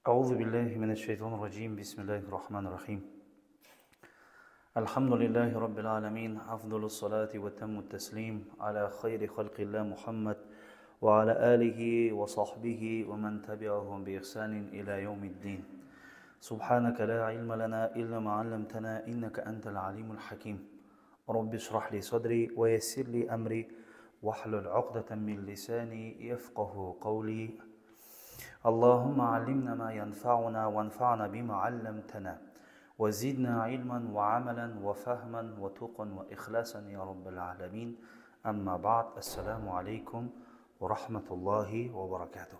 أعوذ بالله من الشيطان الرجيم بسم الله الرحمن الرحيم الحمد لله رب العالمين أفضل الصلاة وتم التسليم على خير خلق الله محمد وعلى آله وصحبه ومن تبعهم بإحسان إلى يوم الدين سبحانك لا علم لنا إلا ما علمتنا إنك أنت العليم الحكيم رب اشرح لي صدري ويسر لي أمري واحلل عقدة من لساني يفقه قولي اللهم علمنا ما ينفعنا وانفعنا بما علمتنا وزدنا علما وعملا وفهما وتقا وإخلاصا يا رب العالمين أما بعد السلام عليكم ورحمة الله وبركاته.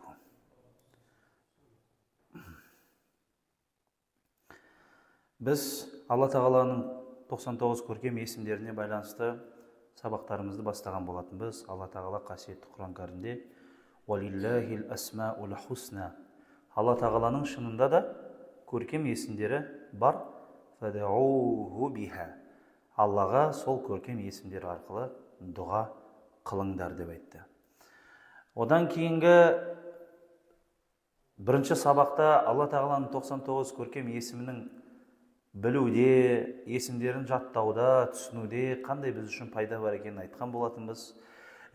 Біз Алла Тағаланың 99 көркем есімдеріне байланысты сабақтарымызды бастаған болатынбыз. Алла Тағала қасиетті Құран кәрімде «Валиллахил асмаул хусна» Алла Тағаланың шынында да көркем есімдері бар. «Фадъуху биха» Аллаға сол көркем есімдер арқылы дұға қылыңдар деп айтты. Одан кейінгі бірінші сабақта Алла Тағаланың 99 көркем есімінің білуде, есімдерін жаттауда, түсінуде қандай біз үшін пайда бар екенін айтқан болатынбыз.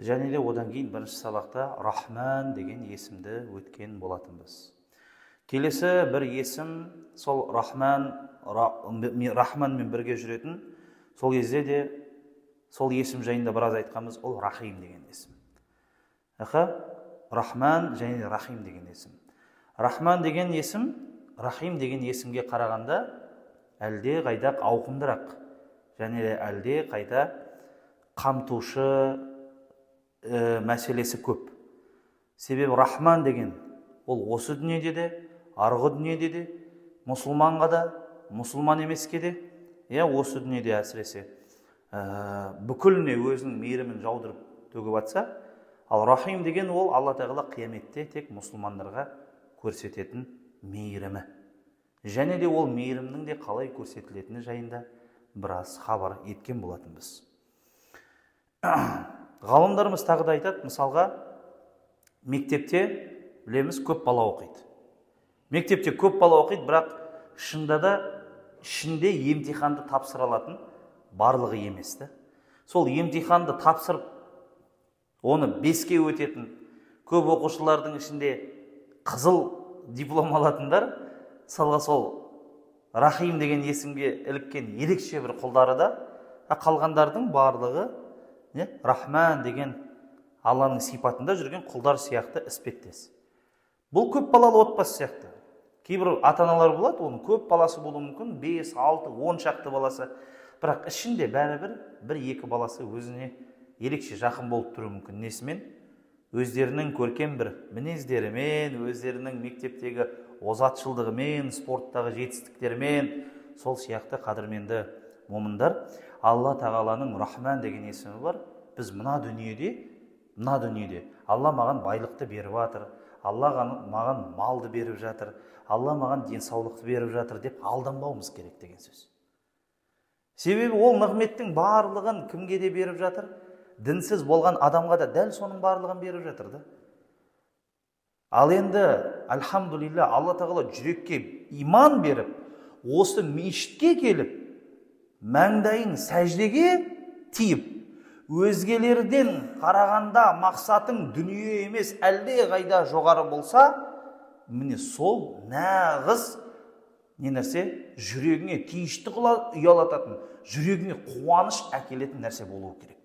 Және де одан кейін бірінші сабақта Рахман деген есімді өткен болатынбыз. Келесі бір есім, сол Рахманмен бірге жүретін, сол кезде де сол есім жайында біраз айтқанбыз, ол Рахим деген есім. Рахман және Рахим деген есім. Рахман деген есім, Рахим деген есімге қарағанда әлде қайда ауқымдырақ, және де әлде қайда қамтушы мәселесі көп. Себебі Рахман деген ол осы дүниеде де, арғы дүниеде де, мұсылманға да, мұсылман емеске де, осы дүниеде әсіресе бүкіліне өзінің мейірімін жаудырып төгіп атса, ал Рахим деген ол Алла Тағала қияметте тек мұсылмандарға көрсететін мейірімі. Және де ол мейірімнің де қалай көрсетілетіні жайында біраз хабар еткен болатынбыз. Ғалымдарымыз тағы да айтады, мысалға мектепте білеміз көп бала оқиды. Мектепте көп бала оқиды, бірақ ішінде емтиханды тапсыра алатын барлығы еместі. Сол емтиханды тапсырып, оны 5-ке өтетін көп оқушылардың ішінде қызыл диплом алатындар, сол Рахим деген есімге іліккен ерекше бір құлдары да, қалғандардың барлығы Рахман деген Алланың сипатында жүрген құлдар сияқты іспеттес. Бұл көп балалы отбасы сияқты. Кейбір ата-аналар болады, оның көп баласы болуы мүмкін, 5, 6, 10 шақты баласы. Бірақ ішінде бәрібір 1-2 баласы өзіне ерекше жақын болып тұруы мүмкін. Несімен? Өздерінің көркем бір мінездерімен, өздерінің мектептегі озатшылдығымен, спорттағы жетістіктерімен, сол сияқты қадірменді момындар. Алла Тағаланың Рахман деген есімі бар. Біз мына дүниеде Алла маған байлықты беріп жатыр, Алла маған малды беріп жатыр, Алла маған денсаулықты беріп жатыр деп алданбауымыз керек деген сөз. Себебі ол нығметтің барлығын кімге де беріп жатыр? Дінсіз болған адамға да дәл соның барлығын беріп жатыр да. Ал енді, альхамдулилля, Алла Тағала жүрекке иман беріп, осы мешітке келіп, маңдайын сәждеге тиіп, өзгелерден қарағанда мақсатың дүние емес, әлде қайда жоғары болса, міне сол нағыз жүрегіңе тиішті ұялататын, жүрегіңе қуаныш әкелетін нәрсе болуы керек.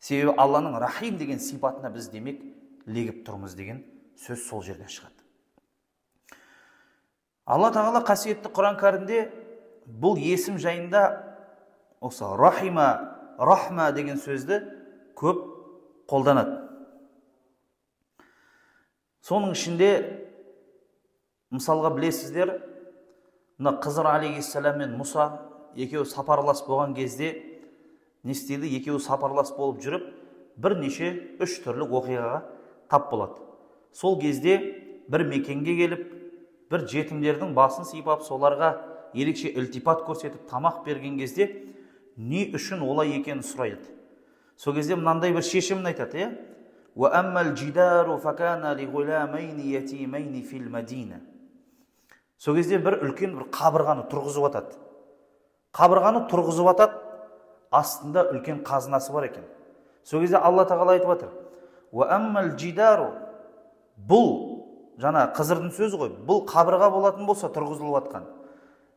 Себебі Алланың Рахим деген сипатына біз демек легіп тұрмыз деген сөз сол жерден шығады. Алла Тағала қасиетті Құран кәрімде бұл есім жайында осы Рахма деген сөзді көп қолданады. Соның ішінде мысалға білесіздер, Қызыр алейхиссалам мен Мұса екеуі сапарлас болған кезде не істейді? Екеуі сапарлас болып жүріп, бірнеше 3 түрлі оқиғаға тап болады. Сол кезде бір мекенге келіп, бір жетімдердің басын сипап, соларға ерекше ілтипат көрсетіп, тамақ берген кезде не үшін олай екенін сұрайды. Сол кезде мынандай бір шешімін айтады, وأما الجدار فكان لغلامين يتيمين في المدينة Сол кезде бір үлкен бір қабырғаны тұрғызып атады. Қабырғаны тұрғызып атады, астында үлкен қазынасы бар екен. Сол кезде Алла тағала айтып жатыр: "Ва аммал джидару", бұл жаңа Қызырдың сөзі ғой, бұл қабырға болатын болса тұрғызылып атқан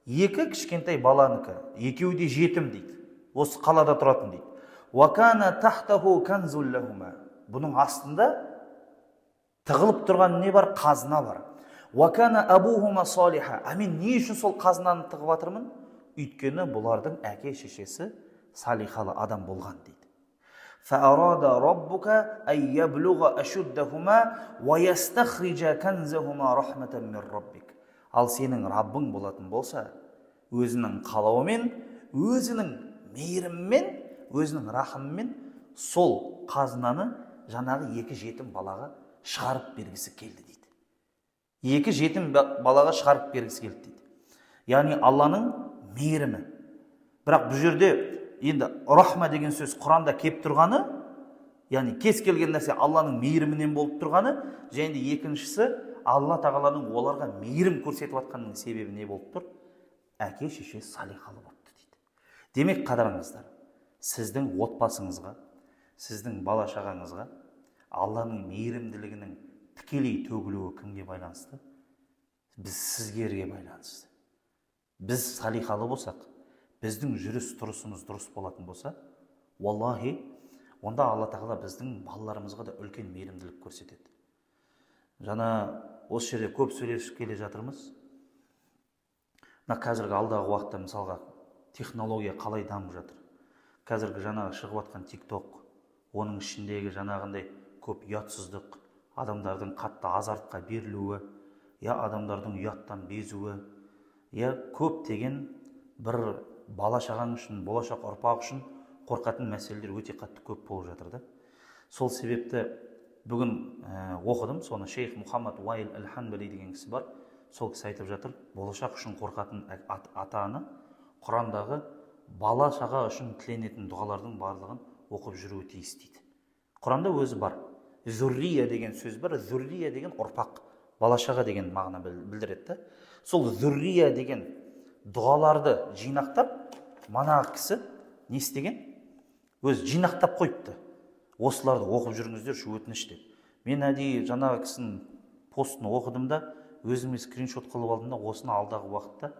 екі кішкентай баланыкі, екеуі де жетім дейді. Осы қалада тұратын дейді. "Ва кана тахтаху канзул лахума", бұның астында тығылып тұрған не бар? Қазына бар. "Ва кана абухума салиха", мен не үшін сол қазынаны тығып жатырмын? Өйткені бұлардың әке шешесі салихалы адам болған дейді. فَأَرَادَ رَبُّكَ أَن يَبْلُغَ أَشُدَّهُمَا وَيَسْتَخْرِجَ كَنْزَهُمَا رَحْمَةً مِّن رَبِّكَ. Ал сенің Раббың болатын болса, өзінің қалауымен, өзінің мейіріммен, өзінің рахымымен сол қазынаны жаңағы екі жетім балаға шығарып бергісі келді дейді. Екі жетім балаға шығарып бергісі келді дейді. Яғни Алланың мейірімі. Бірақ бұл жерде енді рахма деген сөз Құранда кеп тұрғаны, яғни кез келген нәрсе Алланың мейірімінен болып тұрғаны, және де екіншісі Алла тағаланың оларға мейірім көрсетіп жатқанының себебі не болып тұр? Әке шеше салихалы болыпты дейді. Демек, қадіріңіздер, сіздің отбасыңызға, сіздің бала шағаңызға Алланың мейірімділігінің тікелей төгілуі кімге байланысты? Біз сізгерге байланысты. Біз салихалы болсақ, біздің жүріс тұрысымыз дұрыс болатын болса, валлахи, онда Алла тағала біздің балаларымызға да үлкен мейірімділік көрсетеді. Жаңа осы жерде көп сөйлесіп келе жатырмыз. Қазіргі алдағы уақытта мысалға технология қалай дамып жатыр. Қазіргі жаңағы шығып жатқан TikTok, оның ішіндегі жаңағындай көп ұятсыздық, адамдардың қатты азартқа берілуі, адамдардың ұяттан безуі, көптеген бір бала шағаң үшін, болашақ ұрпақ үшін қорқатын мәселелер өте қатты көп болып жатыр да. Сол себепті бүгін оқыдым, соны шейх Мұхаммад Уайл әл-Ханбали деген кісі бар. Сол кісі айтып жатыр, болашақ үшін қорқатын ата-ана Құрандағы бала шаға үшін тіленетін дұғалардың барлығын оқып жүруі тиіс дейді. Құранда өзі бар. Зуррия деген сөз бар. Зуррия деген ұрпақ, бала шаға деген мағына білдіреді. Сол зуррия деген дұғаларды жинақтап, манағы кісі не істеген? Өзі жинақтап қойыпты. Осыларды оқып жүріңіздерші, өтініш деп. Мен әдейі жаңағы кісінің постын оқыдым да, өзіме скриншот қылып алдым да, осыны алдағы уақытта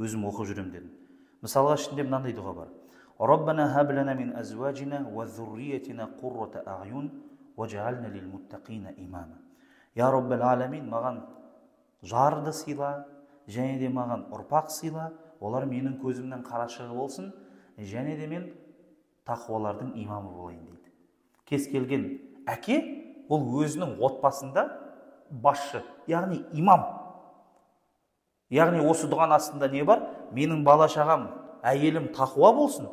өзім оқып жүрем дедім. Мысалға ішінде мынандай дұға бар: "Раббана хаб лана мин азважина ва зурриятина қуррата аъюн ваджъална лил муттақина имама". Я Раббал аламин, маған жарды сыйла, және де маған ұрпақ сыйла, олар менің көзімнен қарашығы болсын, және де мен тақуалардың имамы болайын дейді. Кез келген әке, ол өзінің отбасында басшы, яғни имам. Яғни осы дұғаның астында не бар? Менің бала шағам, әйелім тақуа болсын,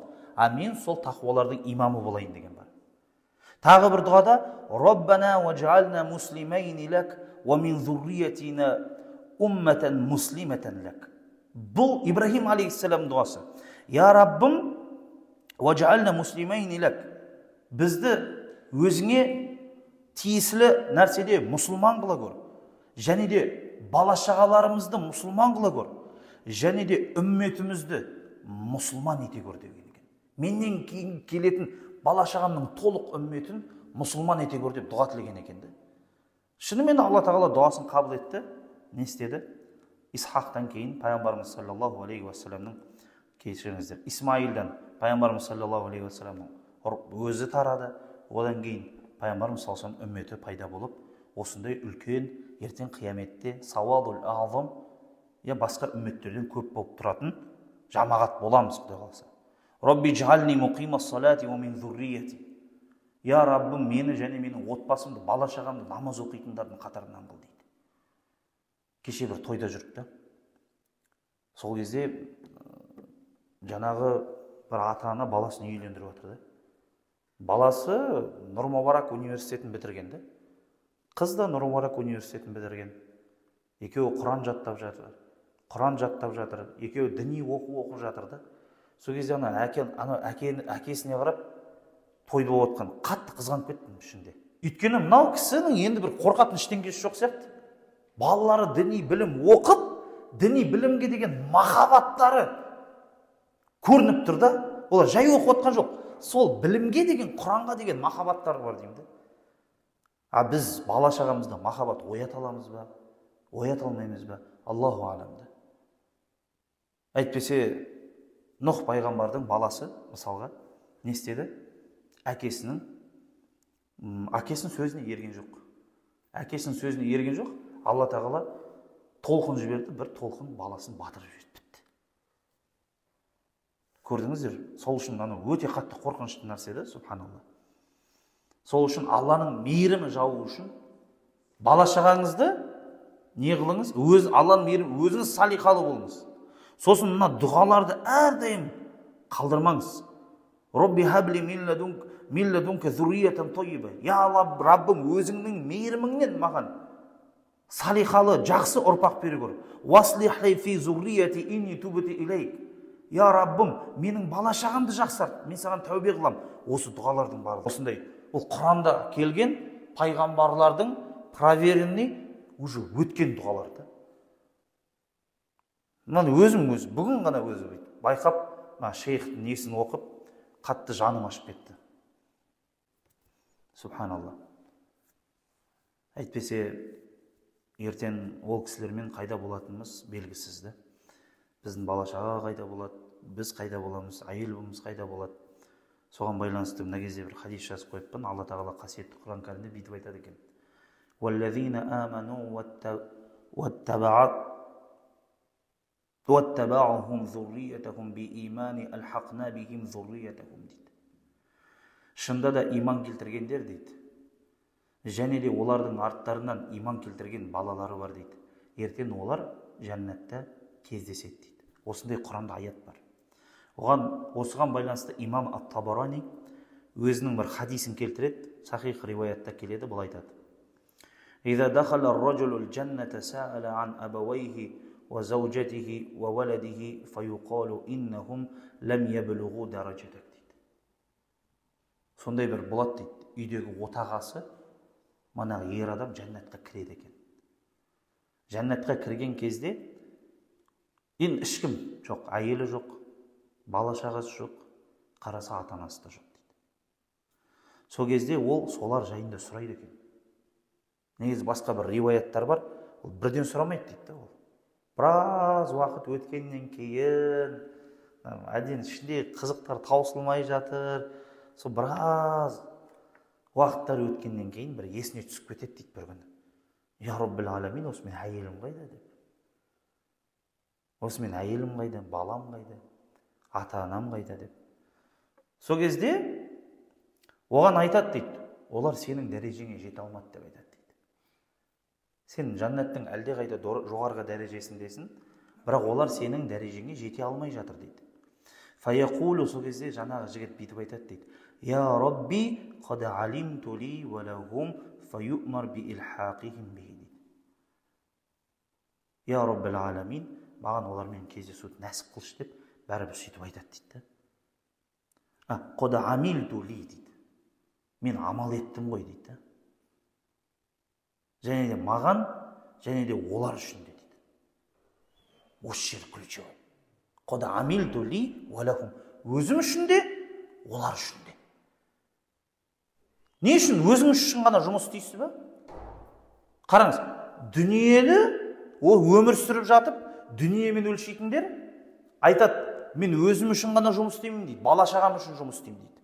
мен сол тақуалардың имамы болайын деген бар. Тағы бір дұғада: "Раббана ваджъална муслимайни лак ва мин зурриятина умматан муслиматан лак". Бұл Ибрахим алейхиссалам дұғасы. Я Раббым, ваджъална муслимайни лак. Бізді өзіңе тиесілі нәрседе мұсылман қыла көр. Және де бала шағаларымызды мұсылман қыла көр. Және де үмметімізді мұсылман ете көр деген екен. Менен кейін келетін бала шағамның толық үмметін мұсылман ете көр деп дұға тілеген екен. Шынымен Алла тағала дұғасын қабыл етті. Не істеді? Исхақтан кейін пайғамбарымыз саллаллаху алейхи уассаламның, кешіріңіздер, Исмаилдан пайғамбарымыз саллаллаху алейхи уассаламның өзі тарады. Одан кейін пайғамбарымыз саллаллаху алейхи уассалам үмметі пайда болып, осындай үлкен ертең қияметте сауадул азам, басқа үмметтерден көп болып тұратын жамағат боламыз, Құдай қаласа. Рабби джални муқима салати ва мин зуррияти. Я Раббым, мені және менің отбасымды, бала шағамды намаз оқитындардың қатарынан қыл дейді. Кеше бір тойда жүріп та, сол кезде жаңағы бір ата-ана баласын үйлендіріп жатыр да. Баласы Нұр Мүбарак университетін бітірген де. Қыз да Нұр Мүбарак университетін бітірген. Екеуі Құран жаттап жатыр. Екеуі діни оқып жатыр да. Сол кезде әкесіне қарап тойды болып отқан. Қатты қызғанып кеттім ішінде. Өйткені мынау кісінің енді бір қорқатын ештеңесі жоқ сияқты. Балалары діни білім оқып, діни білімге деген махаббаттары көрініп тұр да. Олар жай оқып отқан жоқ. Сол білімге деген, Құранға деген махаббаттары бар деймін да. Біз бала шағамызда махаббат оята аламыз ба, оята алмаймыз ба? Аллаху алам да. Әйтпесе, Нұх пайғамбардың баласы, мысалға, не істеді? Әкесінің сөзіне ерген жоқ. Әкесінің сөзіне ерген жоқ. Алла тағала толқын жіберді, бір толқын баласын батырып жіберді. Көрдіңіздер? Сол үшін өте қатты қорқынышты нәрсе да, субханалла. Сол үшін Алланың мейірімі жауы үшін бала шағаңызды не қылыңыз? Алланың мейірімі, өзіңіз салиқалы болыңыз. Сосын мына дұғаларды әрдайым қалдырмаңыз. Робби хабли мин ладунка зурриятан тойиба. Я Аллах, Раббым, өзіңнің мейіріміңнен маған салиқалы, жақсы ұрпақ бері көр. Васлих ли фи зуррияти инни тубту илейк. Я Раббым, менің бала шағамды жақсарт, мен саған тәубе қылам. Осы дұғалардың барлығы осындай. Ол Құранда келген пайғамбарлардың проверенный уже өткен дұғаларды. Мынаны өзім бүгін ғана байқап, шейхтің несін оқып, қатты жаным ашып кетті. Субханалла. Әйтпесе, ертең ол кісілермен қайда болатынымыз белгісізді. Біздің бала шаға қайда болады, біз қайда боламыз, әйеліміз қайда болады. Соған байланысты мына кезде бір хадис жазып қойыппын. Алла тағала қасиетті Құран кәрімде бүйтіп айтады екен. Уаллазина аману واتبعهم ذريتهم بإيمان ألحقنا بهم ذريتهم дейді. Шында да иман келтіргендер дейді. Және де олардың арттарынан иман келтірген балалары бар дейді. Ертең олар жәннатта кездеседі дейді. Осындай Құранда аят бар. Осыған байланысты имам ат-Табарани өзінің бір хадисін келтіреді. Сахих риwayatта келеді, бұл айтады. إذا دخل الرجل الجنة سأل عن أبويه وزوجته وولده فيقال إنهم لم يبلغوا درجتك дейді. Сондай бір болады дейді. Үйдегі отағасы, манағы ер адам жәннатқа кіреді екен. Жәннатқа кірген кезде енді ешкім жоқ, әйелі жоқ, бала шағасы жоқ, қараса ата-анасы да жоқ дейді. Сол кезде ол солар жайында сұрайды екен. Негізі басқа бір риwayаттар бар, ол бірден сұрамайды дейді. Ол біраз уақыт өткеннен кейін, әден ішінде қызықтар таусылмай жатыр, сол біраз уақыттар өткеннен кейін бір есіне түсіп кетеді дейді бір күні. Я Роббил аламин, осы мен әйелім қайда деп. Осы мен әйелім қайда, балам қайда, ата-анам қайда деп. Сол кезде оған айтады дейді, олар сенің дәрежеңе жете алмады деп айтады дейді. Сен жаннаттың әлде қайда жоғарғы дәрежесіндесің, бірақ олар сенің дәрежеңе жете алмай жатыр дейді. Фаяқулу, сол кезде жаңағы жігіт бүйтіп айтады дейді. Я Робби, қад алимту ли ва лахум фаюмар би илхақихим бихи дейді. Я Роббил аламин, маған олармен кездесуді нәсіп қылшы деп, бәрібір сөйтіп айтады дейді. Қад амилту ли дейді. Мен амал еттім ғой дейді. Және де маған, және де олар үшін де дейді. Осы жер ключевой. Қад амилту ли ва лахум. Өзім үшін де, олар үшін де. Не үшін? Өзіңіз үшін ғана жұмыс істейсіз бе? Қараңыз, дүниені, ол өмір сүріп жатып, дүниемен өлшейтіндер айтады, мен өзім үшін ғана жұмыс істеймін дейді, бала шағам үшін жұмыс істеймін дейді.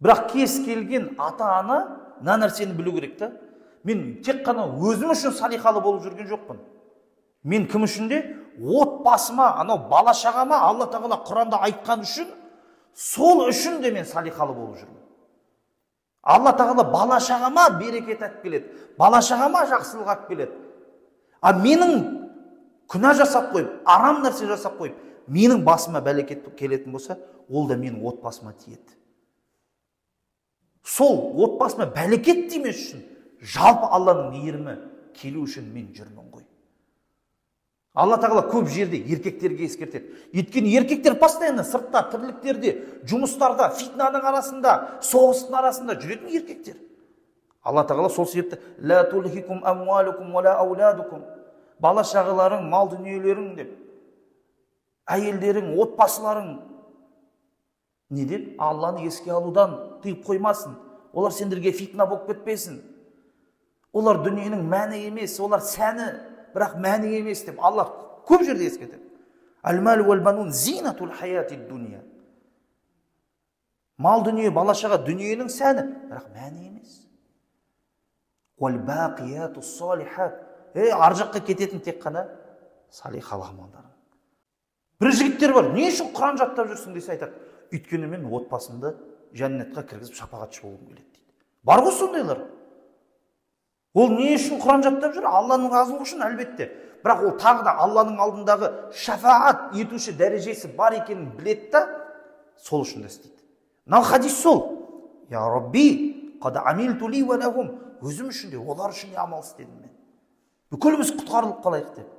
Бірақ кез келген ата-ана мына нәрсені білу керек та. Мен тек қана өзім үшін салиқалы болып жүрген жоқпын. Мен кім үшін де? Отбасыма, анау бала шағама Алла тағала Құранда айтқан үшін, сол үшін де мен салиқалы болып жүрмін. Алла тағала бала шағама берекет алып келеді, бала шағама жақсылық алып келеді. Менің күнә жасап қойып, арам нәрсе жасап қойып, менің басыма бәлекет келетін болса, ол да менің отбасыма тиеді. Сол отбасыма бәлекет тимес үшін, жалпы Алланың мейірімі келу үшін мен жүрмін ғой. Алла тағала көп жерде еркектерге ескертеді. Өйткені еркектер постоянно сыртта, тірліктерде, жұмыстарда, фитнаның арасында, соғыстың арасында жүретін еркектер. Алла тағала сол себепті ла тулхикум амвалукум ва ла ауладукум бала шағаларың, мал дүниелерің деп, әйелдерің, отбасыларың не деп? Алланы еске алудан тыйып қоймасын. Олар сендерге фитна болып кетпесін. Олар дүниенің мәні емес, олар сәні, бірақ мәні емес деп Алла көп жерде ескертеді. Әл-мал уәл-банун зинатул хаяти дуния. Мал дүние, бала шаға дүниенің сәні, бірақ мәні емес. Уәл-бақияту салихат. Ар жаққа кететін тек қана салихалы амалдар. Бір жігіттер бар, не үшін Құран жаттап жүрсің десе айтады. Өйткені мен отбасымды жәннатқа кіргізіп шапағатшы болғым келеді дейді. Бар ғой сондайлар. Ол не үшін Құран жаттап жүр? Алланың разылығы үшін әлбетте. Бірақ ол тағы да Алланың алдындағы шафаат етуші дәрежесі бар екенін біледі да, сол үшін де істейді. Мынау хадис сол. Я Рабби, қад амилту ли ва лахум. Өзім үшін де, олар үшін де амал істедім мен. Бүкіліміз құтқарылып қалайық деп.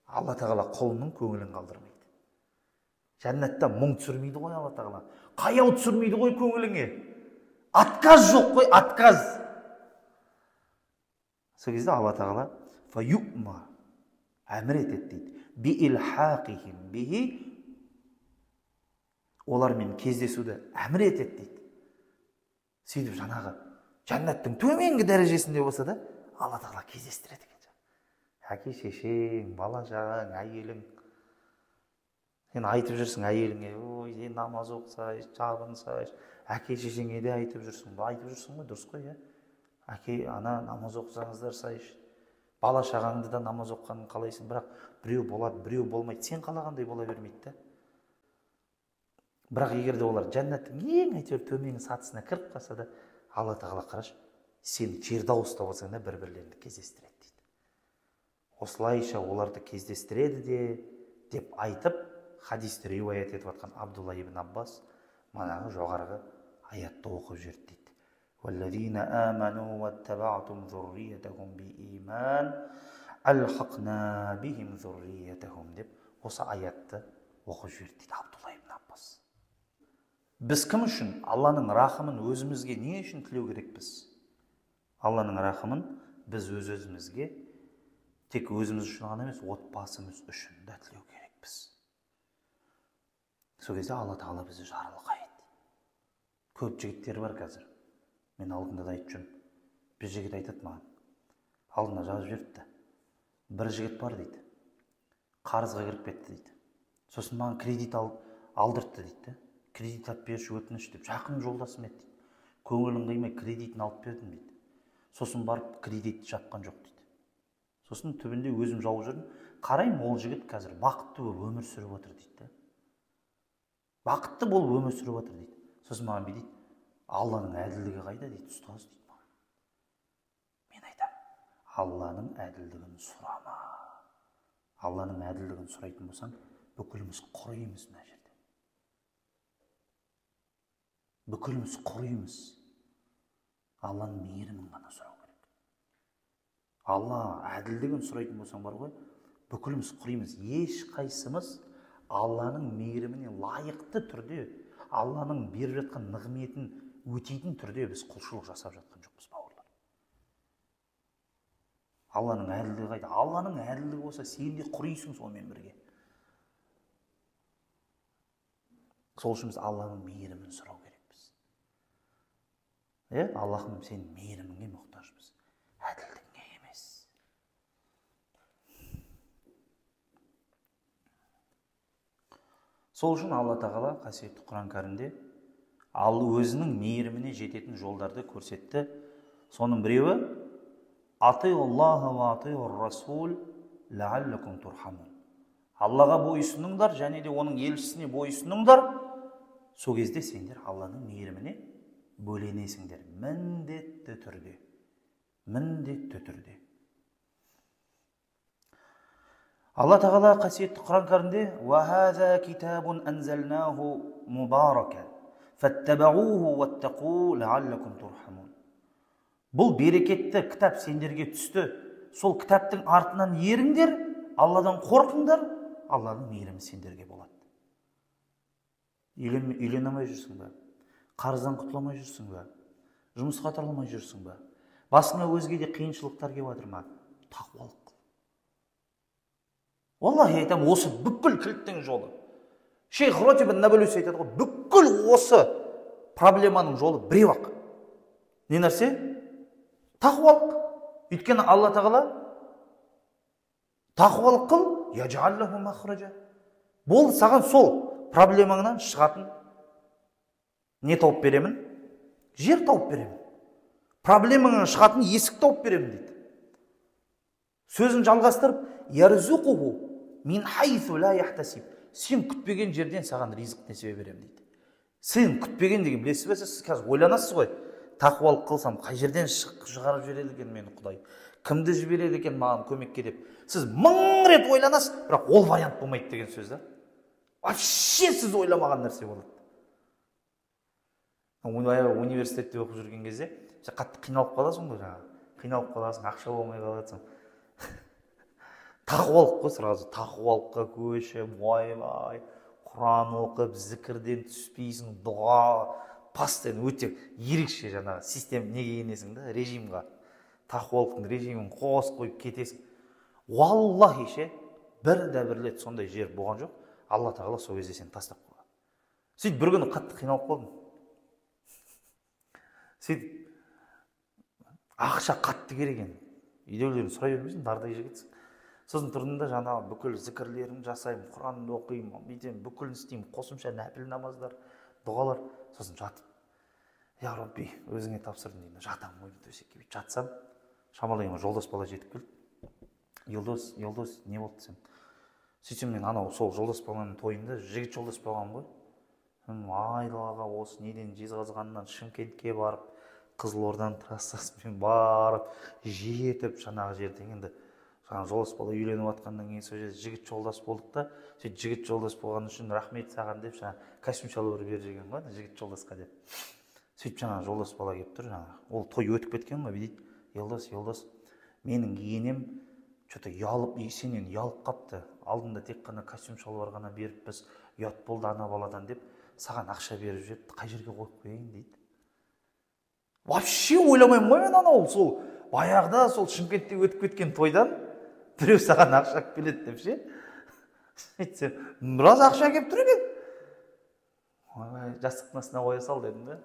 Алла тағала құлының көңілін қалдырмайды. Жәннатта мұң түсірмейді ғой Алла тағала. Қаяу түсірмейді ғой көңіліңе. Отказ жоқ қой, отказ. Сол кезде Алла тағала фаюма әмір етеді дейді. Биилхақихим бихи, олармен кездесуді әмір етеді дейді. Сөйтіп жаңағы жәннаттың төменгі дәрежесінде болса да Алла тағала кездестіреді екен. Әке шешең, бала шағаң, әйелің. Сен айтып жүрсің әйеліңе, ой, сен намаз оқысайшы, жабынсайшы. Әке шешеңе де айтып жүрсің. Айтып жүрсің ғой, дұрыс қой, әке, ана намаз оқысаңыздар сайшы. Бала шағаңды да намаз оққанын қалайсың, бірақ біреу болады, біреу болмайды. Сен қалағандай бола бермейді. Бірақ егерде олар жәннаттың ең әйтеуір төменгі сатысына кіріп қалса да, Алла тағала қараш, сен жерде ұстап болсаң да бір-бірлеріңді кездестіреді дейді. Осылайша оларды кездестіреді де деп айтып, хадисті риуаят етіп жатқан Абдулла ибн Аббас манағы жоғарғы аятты оқып жүрді дейді. وَالَّذِينَ آمَنُوا وَاتَّبَعْتُمْ ذُرِّيَّتَهُمْ بِإِيمَانٍ أَلْحَقْنَا بِهِمْ ذُرِّيَّتَهُمْ деп осы аятты оқып жүрді дейді Абдулла ибн Аббас. Біз кім үшін Алланың рахымын өзімізге не үшін тілеу керекпіз? Алланың рахымын біз өз-өзімізге тек өзіміз үшін ғана емес, отбасымыз үшін де тілеу керекпіз. Сол кезде Алла тағала бізді жарылқайды. Көп жігіттер бар қазір. Мен алдында да айтып жүрмін. Bir жігіт айтады маған. Алдында жазып жіберіпті. Bir жігіт бар дейді. Қарызға кіріп кетті дейді. Сосын маған кредит алдыртты дейді. Кредит алып берші өтініш деп. Жақын жолдасым еді дейді. Көңілін қимай кредитін алып бердім дейді. Сосын барып кредитті жапқан жоқ дейді. Сосын түбінде өзім жауып жүрдім. Қараймын, ол жігіт қазір бақытты болып өмір сүріп отыр дейді. Бақытты болып өмір сүріп отыр дейді. Сосын маған дейді, Алланың әділдігі қайда дейді, ұстаз дейді маған. Мен айтам, Алланың әділдігін сұрама. Алланың әділдігін сұрайтын болсаң, бүкіліміз құраймыз мына жерде. Бүкіліміз құраймыз. Алланың мейірімін ғана сұрау керек. Алла әділдігін сұрайтын болсаң бар ғой, бүкіліміз құраймыз. Ешқайсымыз Алланың мейіріміне лайықты түрде, Алланың беріп жатқан нығметін өтейтін түрде біз құлшылық жасап жатқан жоқпыз, бауырлар. Алланың әділдігі қайда? Алланың әділдігі болса, сен де құрайсың сонымен бірге. Сол үшін біз Алланың мейірімін сұрау керекпіз. Аллахым, сен мейіріміңе мұқтажбыз, әділдігіңе емес. Сол үшін Алла тағала қасиетті Құран кәрімде өзінің мейіріміне жететін жолдарды көрсетті. Соның біреуі Атиуллаха ва атиур расул лааллакум турхамун. Аллаға бойұсыныңдар және де оның елшісіне бойұсыныңдар. Сол кезде сендер Алланың мейіріміне бөленесіңдер. Міндетті түрде. Міндетті түрде. Алла тағала қасиетті Құран кәрімде وَهَذَا كِتَابٌ أَنزَلْنَاهُ مُبَارَكًا فَاتَّبَعُوهُ وَاتَّقُوا لَعَلَّكُمْ تُرْحَمُونَ. Бұл берекетті кітап сендерге түсті. Сол кітаптың артынан еріңдер, Алладан қорқыңдар, Алладың мейірімі сендерге болады. Үйлене алмай жүрсің бе? Қарыздан құтыла алмай жүрсің бе? Жұмысқа тұра алмай жүрсің бе? Басыңа өзге де қиыншылықтар келіп жатыр ма? Тақуалық қыл. Валлахи айтамын, осы бүкіл кілттің жолы. Шейх Ротиб ан-Набалуси айтады ғой, бүкіл осы проблеманың жолы біреу-ақ. Не нәрсе? Тақуалық. Өйткені Алла тағала тақуалық қыл, яджаллаху махраджа. Бол, саған сол проблемаңнан шығатын не тауып беремін? Жер тауып беремін. Проблемаңнан шығатын есік тауып беремін дейді. Сөзін жалғастырып, ярзуқуху мин хайсу ла яхтасиб. Сен күтпеген жерден саған ризық несібе беремін дейді. Сен күтпеген деген білесіз бе, сіз қазір ойланасыз ғой. Тақуалық қылсам, қай жерден шығарып жібереді екен мені Құдай? Кімді жібереді екен маған көмекке деп? Сіз мың рет ойланасыз, бірақ ол вариант болмайды деген сөз да. Вообще сіз ойламаған нәрсе болады. Университетте оқып жүрген кезде сен қатты қиналып қаласың ғой, қиналып қаласың, ақша болмай қаласың. Тақуалық қой, сразу тақуалыққа көшіп, ойбай, Құран оқып, зікірден түспейсің, дұға, постоянно өте ерекше жаңағы система неге енесің да, режимға. Тақуалықтың режимін қос қойып кетесің. Валлахи ше, бір рет сондай жер болған жоқ. Алла тағала сол кезде сені тастап қойған. Сөйтіп бір күні қатты қиналып қалдым. Сөйтіп ақша қатты керек екен. Үйдегілерден сұрай бермейсің, дардай жігітсің. Сосын тұрдым да жаңағы бүкіл зікірлерімді жасаймын, Құранды оқимын, бүйтемін, бүкілін істеймін, қосымша нәпіл намаздар, дұғалар. Сосын жатып, я Рабби, өзіңе тапсырдым деймін. Жатамын ойын төсекке, бүйтіп жатсам, шамалайыма жолдас бала жетіп келді. Елдос, не болды десем. Сөйтсем мен анау сол жолдас баланың тойында жігіт жолдас болған ғой. Айлаға осы неден Жезқазғаннан Шымкентке барып, Қызылорданың трассасымен барып, жетіп жаңағы жерден енді жаңағы жолдас бала үйленіп жатқаннан кейін сол жерде жігіт жолдас болдық та, сөйтіп жігіт жолдас болған үшін рахмет саған деп жаңағы костюм шалбар беріп жүрген ғой, жігіт жолдасқа деп. Сөйтіп жаңағы жолдас бала келіп тұр, жаңағы ол той өтіп кеткен ғой, дейді. Елдос, менің енем что-то сенен ұялып қапты. Алдында тек қана костюм шалбар ғана беріп біз ұят болды ана баладан деп саған ақша беріп жіберді, қай жерге қойып қояйын дейді. Вообще ойламаймын ғой мен анау сол баяғыда сол Шымкентте өтіп кеткен тойдан біреу саған ақша әкеп келеді деп ше. Сөйтсем, біраз ақша әкеп тұр екен. Жастықтың астына қоя сал дедім да.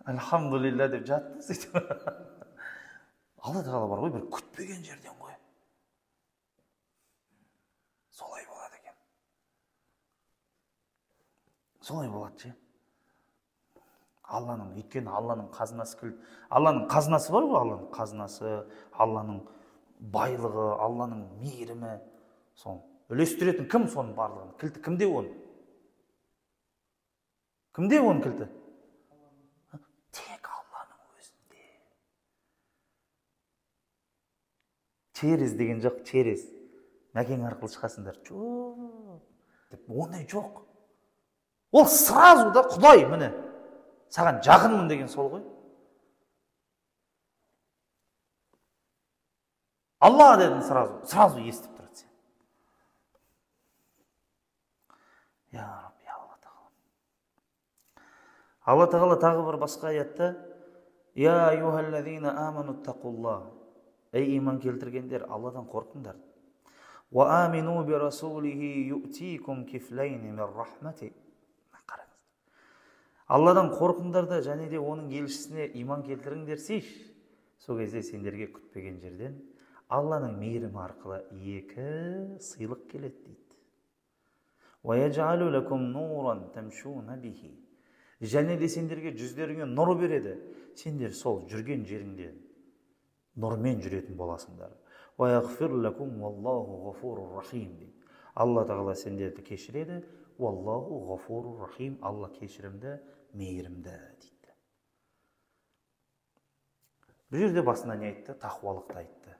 Альхамдулилля деп жаттым сөйтіп. Алла тағала бар ғой, бір күтпеген жерден ғой. Солай болады екен. Солай болады ше. Алланың, өйткені Алланың қазынасы кілт. Алланың қазынасы бар ғой, Алланың қазынасы, Алланың байлығы, Алланың мейірімі. Соны үлестіретін кім соның барлығын? Кілті кімде оның? Кімде оның кілті? Тек Алланың өзінде. Через деген жоқ, через. Мәкең арқылы шығасыңдар. Жоқ. Ондай жоқ. Ол сразу да Құдай міне. Саған жақынмын деген сол ғой. Алла дедің сразу естіп тұрады сен. Я Рабби, Алла тағала. Алла тағала тағы бір басқа аятта, Я айюхаллазина аману тақулла. Ей иман келтіргендер, Алладан қорқыңдар. Ва амину би расулихи ю'тикум кифлайни мин рахмати. Алладан қорқыңдар да, және де оның елшісіне иман келтіріңдер сейш. Сол кезде сендерге күтпеген жерден Алланың мейірімі арқылы екі сыйлық келеді дейді. وَيَجْعَلُ لَكُمْ نُورًا تَمْشُونَ بِهِ. Және де сендерге жүздеріңе нұр береді. Сендер сол жүрген жеріңде нұрмен жүретін боласыңдар. وَيَغْفِرْ لَكُمْ وَاللَّهُ غَفُورٌ رَحِيمٌ. Алла тағала сендерді кешіреді. Валлаху ғафуру рахим. Алла кешірімді, мейірімді дейді. Бұл жерде басында не айтты? Тақуалықты айтты.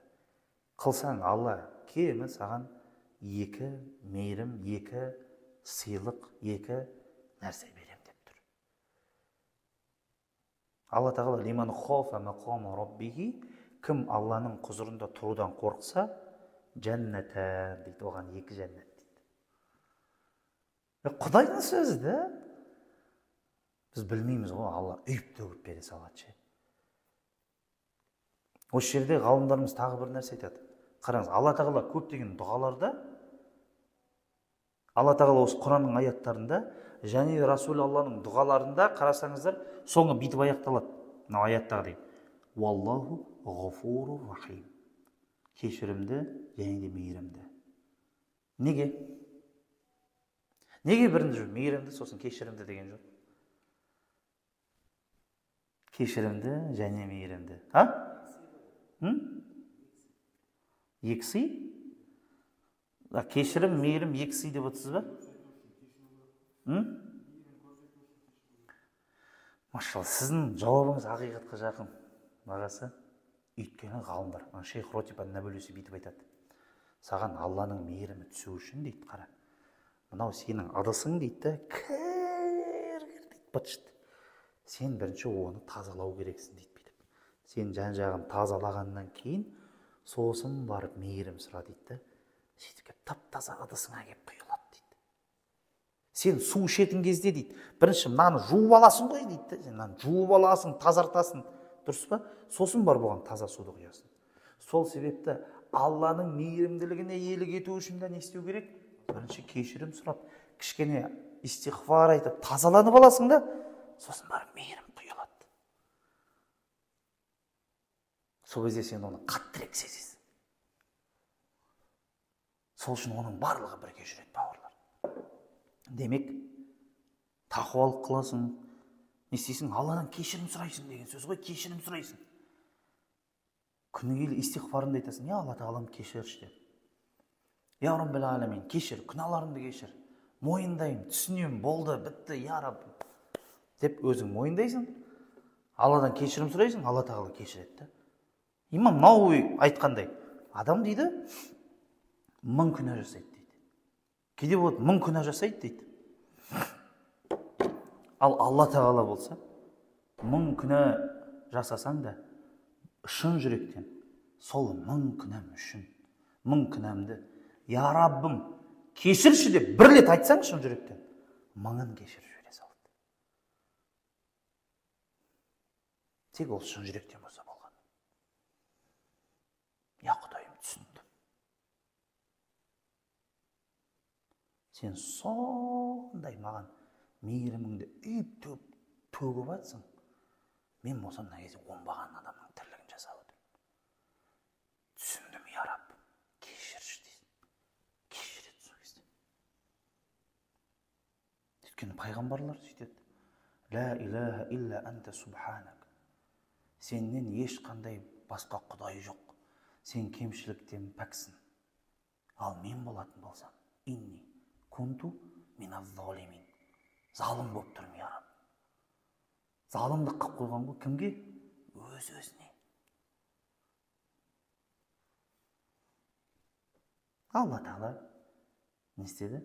Қылсаң Алла кемі саған екі мейірім, екі сыйлық, екі нәрсе берем деп тұр. Алла тағала лиман хофа мақама раббихи, кім Алланың құзырында тұрудан қорқса, жәннәтә дейді, оған екі жәннәт. Құдайдың сөзі де, біз білмейміз ғой, Алла үйіп төгіп бере салады ше. Осы жерде ғалымдарымыз тағы бір нәрсе айтады. Қараңыз, алла тағала көптеген дұғаларда, алла тағала осы Құранның аяттарында және Расул Алланың дұғаларында қарасаңыздар, соңы бүйтіп аяқталады. Мынау аяттағыдай: Уаллаху ғафуру рахим. Кешірімді және де мейірімді. Неге? Неге бірінші мейірімді, сосын кешірімді деген жоқ? Кешірімді және мейірімді. Екісі? Кешірім, мейірім екісі деп отырсыз ба? Машалла, сіздің жауабыңыз ақиқатқа жақын, бағасы. Өйткені ғалымдар, шейх Ротиб ан-Набулуси бүйтіп айтады: саған Алланың мейірімі түсу үшін, дейді, қара, мынау сенің ыдысың, дейді, кір дейді, бытшыт. Сен бірінші оны тазалау керексің, дейді, бүйтіп. Сен жан-жағын тазалағаннан кейін, сосын барып мейірім сұра, дейді. Сөйтіп кеп тап-таза ыдысыңа кеп құйылады, дейді. Сен су ішетін кезде, дейді, бірінші мынаны жуып аласың ғой, дейді. Сен мынаны жуып аласың, тазартасың, дұрыс па? Сосын бар болған таза суды құясың. Сол себепті Алланың мейірімділігіне иелік ету үшін де не істеу керек? Бірінші кешірім сұрап, кішкене истиғфар айтып, тазаланып аласың да, сосын барып мейірім құйылады. Сол кезде сен оны қаттырек сезесің. Сол үшін оның барлығы бірге жүреді, бауырлар. Демек, тақуалық қыласың, не істейсің? Алладан кешірім сұрайсың деген сөз ғой, кешірім сұрайсың. Күні келі истиғфарыңды айтасың: я Алла тағалам, кешірші деп. Я Раббил аламин, кешір, күнәларымды кешір. Мойындаймын, түсінемін, болды, бітті, я Раббим деп өзің мойындайсың. Алладан кешірім сұрайсың, Алла тағала кешіреді. Имам Науи айтқандай, адам, дейді, 1000 күнә жасайды, дейді. Кейде болады 1000 күнә жасайды, дейді. Ал Алла тағала болса, 1000 күнә жасасаң да, шын жүректен, сол 1000 күнәм үшін, 1000 күнәмді, я Раббым, кешірші деп бір рет айтсаң шын жүректен, 1000-ын кешіріп жібере салады. Тек ол шын жүректен болса болған. Я Құдайым, түсіндім. Сен сондай маған мейіріміңді үйіп төгіп атсың. Мен болсам мына кезде оңбаған адамның тірлігін жасап отырмын. Түсіндім, я Рабб, кешірші дейсің. Кешіреді сол кезде. Өйткені пайғамбарлар сөйтеді: ла илаха илля анта субханак. Сеннен ешқандай басқа құдай жоқ. Сен кемшіліктен пәксің. Ал мен болатын болсам, инни кунту миназ-залимин. Залым болып тұрмын, я Рабб. Залымдық қылып қойған ғой, кімге? Өз-өзіне. Алла тағала не істеді?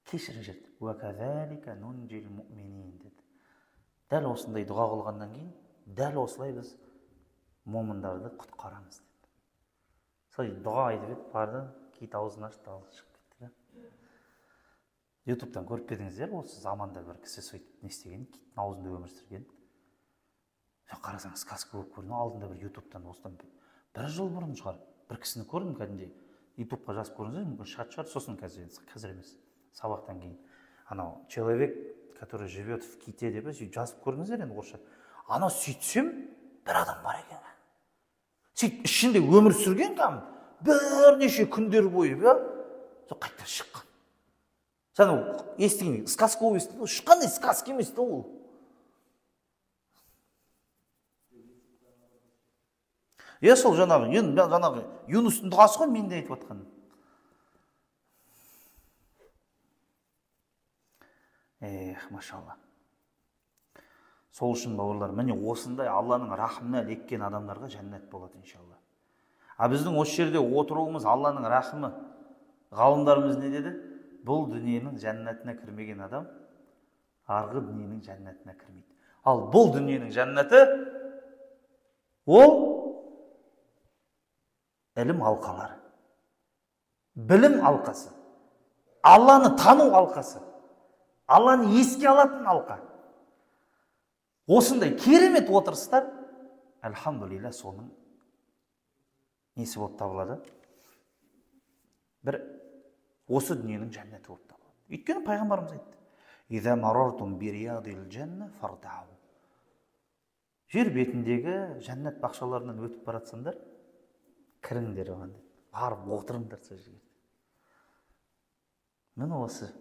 Кешіріп жіберді. Уәкәзәлика нунжил муъминин деді. Дәл осындай дұға қылғаннан кейін, дәл осылай біз момындарды құтқарамыз деді. Сол дұға айтып еді, барды, кит аузын ашты, шығып кетті. Ютубтан көріп кетіңіздер, осы заманда бір кісі сөйтіп не істеген, киттің аузында өмір сүрген. Қарасаңыз, сказка болып көрінді. Алдында бір ютубтан, осыдан 1 жыл бұрын шығар, бір кісіні көрдім, кәдімгідей ютубқа жазып көріңіздер, мүмкін шығатын шығар, сосын қазір емес, сабақтан кейін. Анау человек, который живет в ките деп жазып көріңіздер енді орысша. Анау сөйтсем, бір адам бар екен. Сөйтіп ішінде өмір сүрген кәм, бірнеше күндер бойы, қайта шыққан. Сән естіген, сказка ол естіген, шыққандай сказка емес ол. Сол жаңағы Юнустың дұғасы ғой, мен де айтып отқан. Машалла. Сол үшін бауырлар, міне осындай Алланың рахымына леккен адамдарға жәннат болады иншалла. А біздің осы жерде отыруымыз Алланың рахымы. Ғалымдарымыз не деді? Бұл дүниенің жәннатына кірмеген адам арғы дүниенің жәннатына кірмейді. Ал бұл дүниенің жәннаты ол ілім алқалары, білім алқасы, Алланы тану алқасы, Алланы еске алатын алқа. Осындай керемет отырыстар, әлхамдулилля, соның несі болып табылады? Бір осы дүниенің жәннеті болып табылады. Өйткені пайғамбарымыз айтты: «Иза марартум бириядил жанна фардау». Жер бетіндегі жәннат бақшаларынан өтіп баратсаңдар, кіріңдер оған дейді. Барып отырыңдар сол жерге. Міне осы